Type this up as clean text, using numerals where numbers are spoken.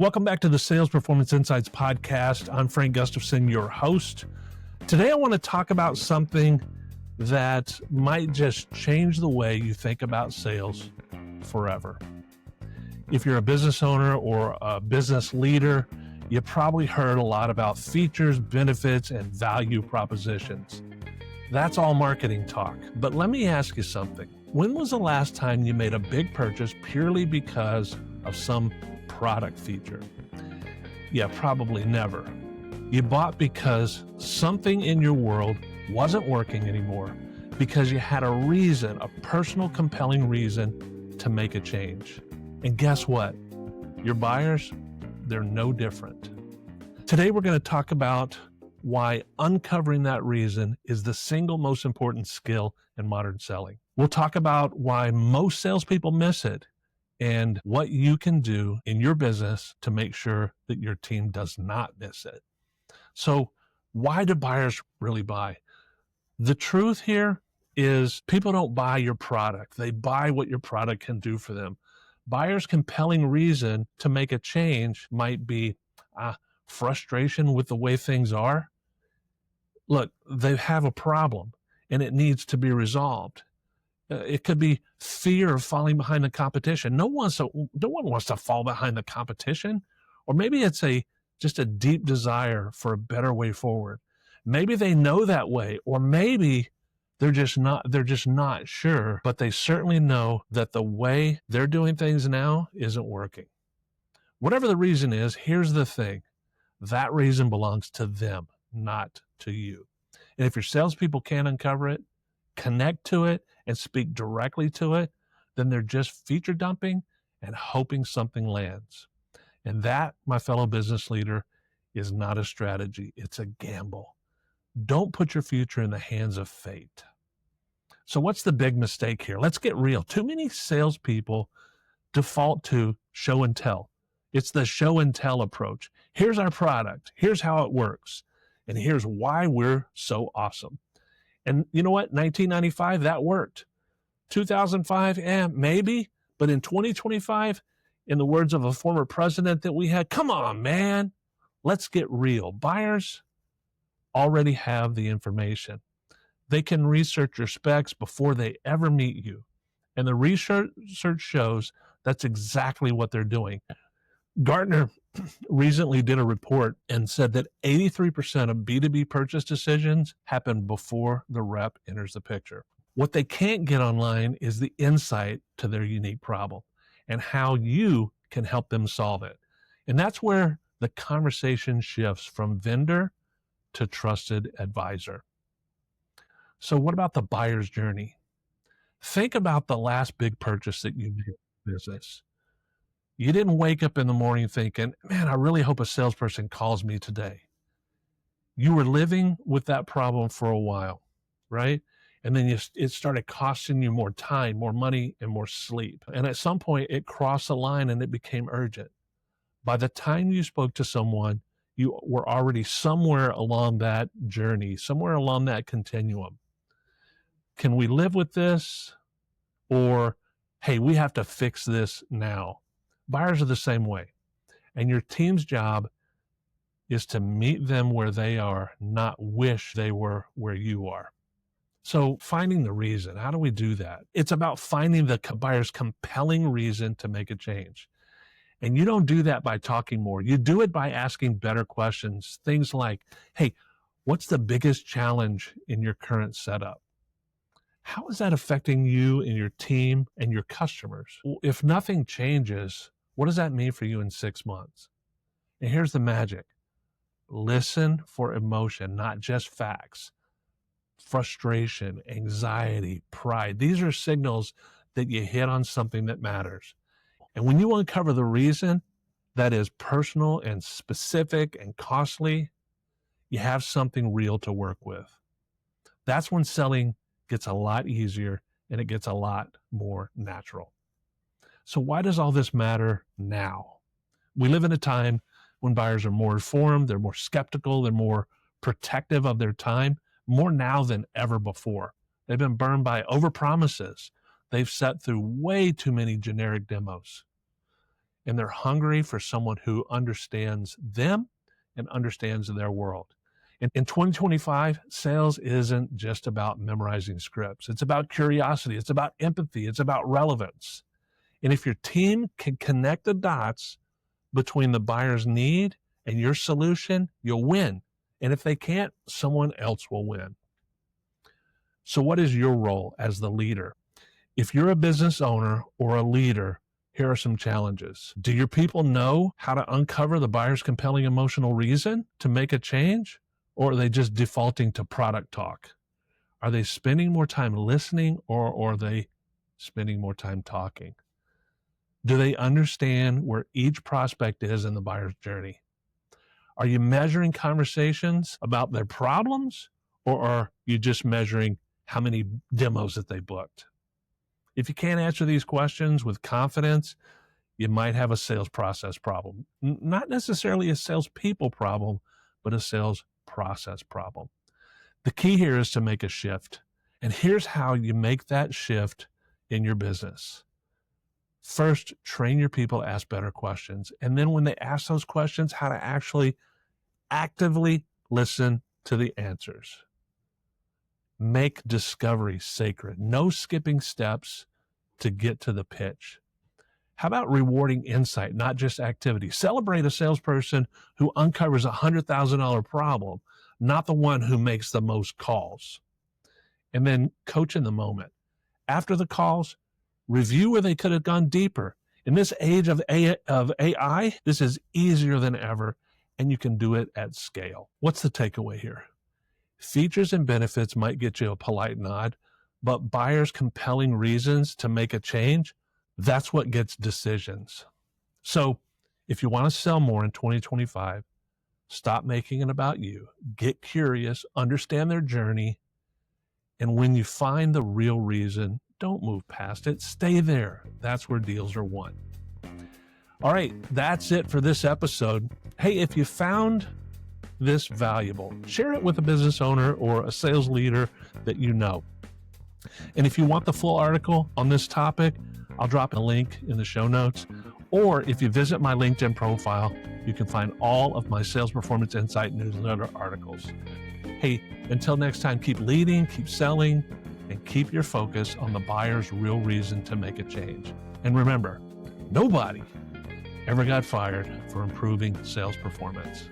Welcome back to the Sales Performance Insights podcast. I'm Frank Gustafson, your host. Today I want to talk about something that might just change the way you think about sales forever. If you're a business owner or a business leader, you probably heard a lot about features, benefits, and value propositions. That's all marketing talk. But let me ask you something. When was the last time you made a big purchase purely because of some product feature? Yeah, probably never. You bought because something in your world wasn't working anymore, because you had a reason, a personal compelling reason to make a change. And guess what? Your buyers, they're no different. Today we're going to talk about why uncovering that reason is the single most important skill in modern selling. We'll talk about why most salespeople miss it and what you can do in your business to make sure that your team does not miss it. So why do buyers really buy? The truth here is people don't buy your product. They buy what your product can do for them. Buyers' compelling reason to make a change might be frustration with the way things are. Look, they have a problem and it needs to be resolved. It could be fear of falling behind the competition. No one wants to fall behind the competition. Or maybe it's just a deep desire for a better way forward. Maybe they know that way, or maybe they're just not sure, but they certainly know that the way they're doing things now isn't working. Whatever the reason is, here's the thing. That reason belongs to them, not to you. And if your salespeople can't uncover it, connect to it, and speak directly to it, then they're just feature dumping and hoping something lands. And that, my fellow business leader, is not a strategy. It's a gamble. Don't put your future in the hands of fate. So what's the big mistake here? Let's get real. Too many salespeople default to show and tell. It's the show and tell approach. Here's our product. Here's how it works. And here's why we're so awesome. And you know what? 1995, that worked. 2005, maybe. But in 2025, in the words of a former president that we had, come on, man, let's get real. Buyers already have the information. They can research your specs before they ever meet you. And the research shows that's exactly what they're doing. Gartner recently did a report and said that 83% of B2B purchase decisions happen before the rep enters the picture. What they can't get online is the insight to their unique problem and how you can help them solve it. And that's where the conversation shifts from vendor to trusted advisor. So what about the buyer's journey? Think about the last big purchase that you made in business. You didn't wake up in the morning thinking, man, I really hope a salesperson calls me today. You were living with that problem for a while, right? And then it started costing you more time, more money, and more sleep. And at some point, it crossed the line and it became urgent. By the time you spoke to someone, you were already somewhere along that journey, somewhere along that continuum. Can we live with this? Or, hey, we have to fix this now. Buyers are the same way. And your team's job is to meet them where they are, not wish they were where you are. So finding the reason, how do we do that? It's about finding the buyer's compelling reason to make a change. And you don't do that by talking more. You do it by asking better questions. Things like, hey, what's the biggest challenge in your current setup? How is that affecting you and your team and your customers? If nothing changes, what does that mean for you in 6 months? And here's the magic. Listen for emotion, not just facts. Frustration, anxiety, pride. These are signals that you hit on something that matters. And when you uncover the reason that is personal and specific and costly, you have something real to work with. That's when selling gets a lot easier and it gets a lot more natural. So why does all this matter now? We live in a time when buyers are more informed, they're more skeptical, they're more protective of their time, more now than ever before. They've been burned by overpromises. They've sat through way too many generic demos. and they're hungry for someone who understands them and understands their world. In 2025, sales isn't just about memorizing scripts. It's about curiosity. It's about empathy. It's about relevance. And if your team can connect the dots between the buyer's need and your solution, you'll win. And if they can't, someone else will win. So what is your role as the leader? If you're a business owner or a leader, here are some challenges. Do your people know how to uncover the buyer's compelling emotional reason to make a change? Or are they just defaulting to product talk? Are they spending more time listening, or are they spending more time talking? Do they understand where each prospect is in the buyer's journey? Are you measuring conversations about their problems, or are you just measuring how many demos that they booked? If you can't answer these questions with confidence, you might have a sales process problem. Not necessarily a salespeople problem, but a sales process problem. The key here is to make a shift. And here's how you make that shift in your business. First, train your people to ask better questions. And then when they ask those questions, how to actually actively listen to the answers. Make discovery sacred. No skipping steps to get to the pitch. How about rewarding insight, not just activity? Celebrate a salesperson who uncovers a $100,000 problem, not the one who makes the most calls. And then coach in the moment. After the calls, review where they could have gone deeper. In this age of AI, this is easier than ever, and you can do it at scale. What's the takeaway here? Features and benefits might get you a polite nod, but buyers' compelling reasons to make a change, that's what gets decisions. So if you want to sell more in 2025, stop making it about you. Get curious, understand their journey, and when you find the real reason, don't move past it. Stay there. That's where deals are won. All right, that's it for this episode. Hey, if you found this valuable, share it with a business owner or a sales leader that you know. And if you want the full article on this topic, I'll drop a link in the show notes. Or if you visit my LinkedIn profile, you can find all of my Sales Performance Insight newsletter articles. Hey, until next time, keep leading, keep selling, and keep your focus on the buyer's real reason to make a change. And remember, nobody ever got fired for improving sales performance.